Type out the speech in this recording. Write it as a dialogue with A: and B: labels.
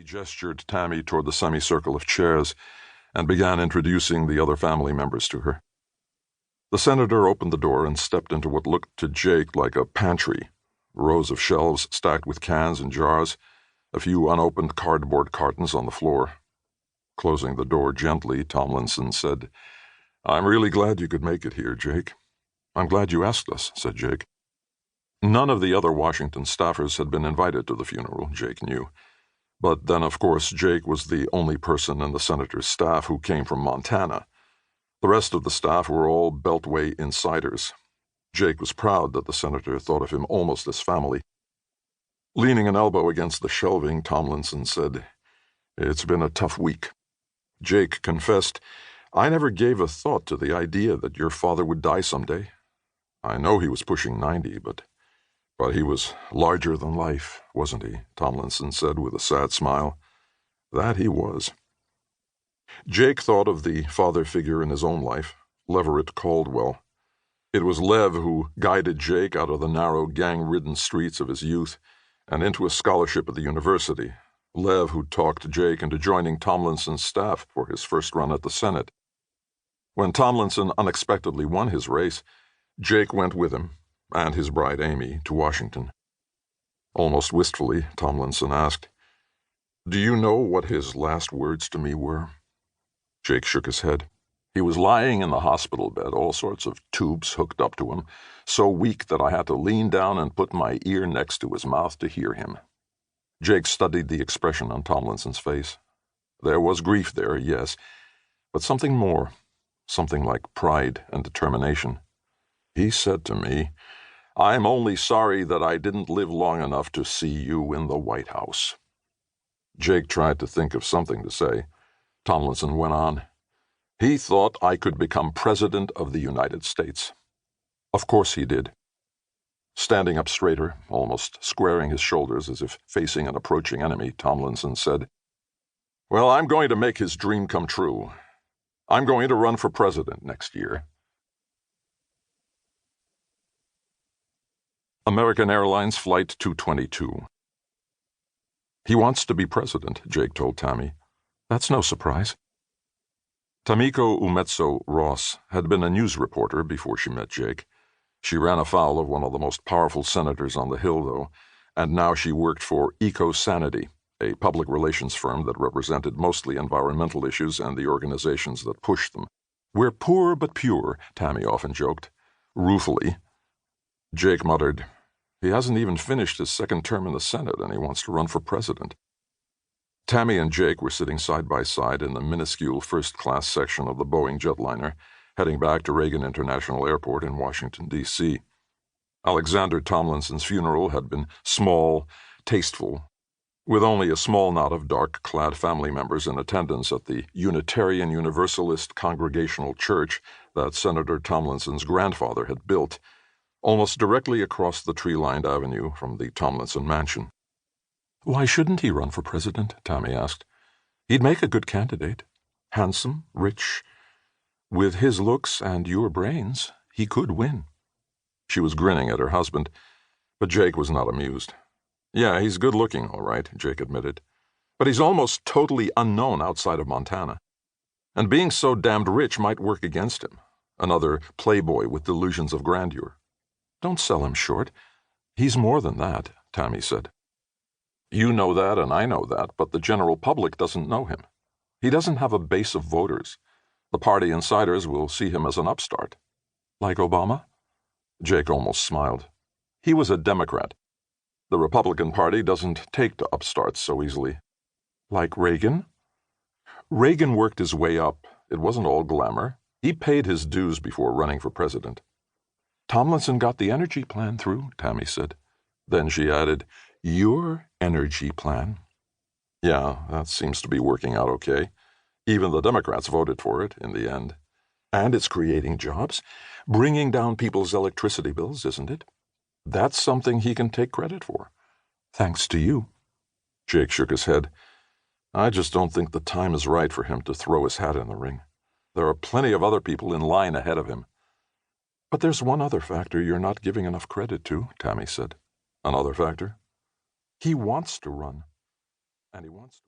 A: gestured Tammy toward the semicircle of chairs and began introducing the other family members to her. The senator opened the door and stepped into what looked to Jake like a pantry, rows of shelves stacked with cans and jars, a few unopened cardboard cartons on the floor. Closing the door gently, Tomlinson said, "I'm really glad you could make it here, Jake." "I'm glad you asked us," said Jake. None of the other Washington staffers had been invited to the funeral, Jake knew. But then, of course, Jake was the only person in the senator's staff who came from Montana. The rest of the staff were all Beltway insiders. Jake was proud that the senator thought of him almost as family. Leaning an elbow against the shelving, Tomlinson said, "It's been a tough week." Jake confessed, "I never gave a thought to the idea that your father would die someday. I know he was pushing 90, but he was larger than life, wasn't he?" Tomlinson said with a sad smile. "That he was." Jake thought of the father figure in his own life, Leverett Caldwell. It was Lev who guided Jake out of the narrow, gang-ridden streets of his youth and into a scholarship at the university. Lev who talked Jake into joining Tomlinson's staff for his first run at the Senate. When Tomlinson unexpectedly won his race, Jake went with him, and his bride Amy, to Washington. Almost wistfully, Tomlinson asked, "Do you know what his last words to me were?" Jake shook his head. He was lying in the hospital bed, all sorts of tubes hooked up to him, so weak that I had to lean down and put my ear next to his mouth to hear him. Jake studied the expression on Tomlinson's face. There was grief there, yes, but something more, something like pride and determination. "He said to me, 'I'm only sorry that I didn't live long enough to see you in the White House.'" Jake tried to think of something to say. Tomlinson went on, "He thought I could become President of the United States." Of course he did. Standing up straighter, almost squaring his shoulders as if facing an approaching enemy, Tomlinson said, "Well, I'm going to make his dream come true. I'm going to run for president next year." American Airlines Flight 222. "He wants to be president," Jake told Tammy. "That's no surprise." Tamiko Umetso Ross had been a news reporter before she met Jake. She ran afoul of one of the most powerful senators on the Hill, though, and now she worked for EcoSanity, a public relations firm that represented mostly environmental issues and the organizations that pushed them. "We're poor but pure," Tammy often joked, ruefully. Jake muttered, "He hasn't even finished his second term in the Senate, and he wants to run for president." Tammy and Jake were sitting side by side in the minuscule first-class section of the Boeing jetliner, heading back to Reagan International Airport in Washington, D.C. Alexander Tomlinson's funeral had been small, tasteful, with only a small knot of dark-clad family members in attendance at the Unitarian Universalist Congregational Church that Senator Tomlinson's grandfather had built, almost directly across the tree-lined avenue from the Tomlinson mansion. "Why shouldn't he run for president?" Tammy asked. "He'd make a good candidate. Handsome, rich. With his looks and your brains, he could win." She was grinning at her husband, but Jake was not amused. "Yeah, he's good-looking, all right," Jake admitted. "But he's almost totally unknown outside of Montana. And being so damned rich might work against him. Another playboy with delusions of grandeur." "Don't sell him short. He's more than that," Tammy said. "You know that and I know that, but the general public doesn't know him. He doesn't have a base of voters. The party insiders will see him as an upstart." "Like Obama?" Jake almost smiled. "He was a Democrat. The Republican Party doesn't take to upstarts so easily." "Like Reagan?" "Reagan worked his way up. It wasn't all glamour. He paid his dues before running for president." "Tomlinson got the energy plan through," Tammy said. Then she added, "Your energy plan." "Yeah, that seems to be working out okay. Even the Democrats voted for it in the end. And it's creating jobs, bringing down people's electricity bills, isn't it? That's something he can take credit for." "Thanks to you." Jake shook his head. "I just don't think the time is right for him to throw his hat in the ring. There are plenty of other people in line ahead of him." "But there's one other factor you're not giving enough credit to," Tammy said. "Another factor?" "He wants to run. And he wants to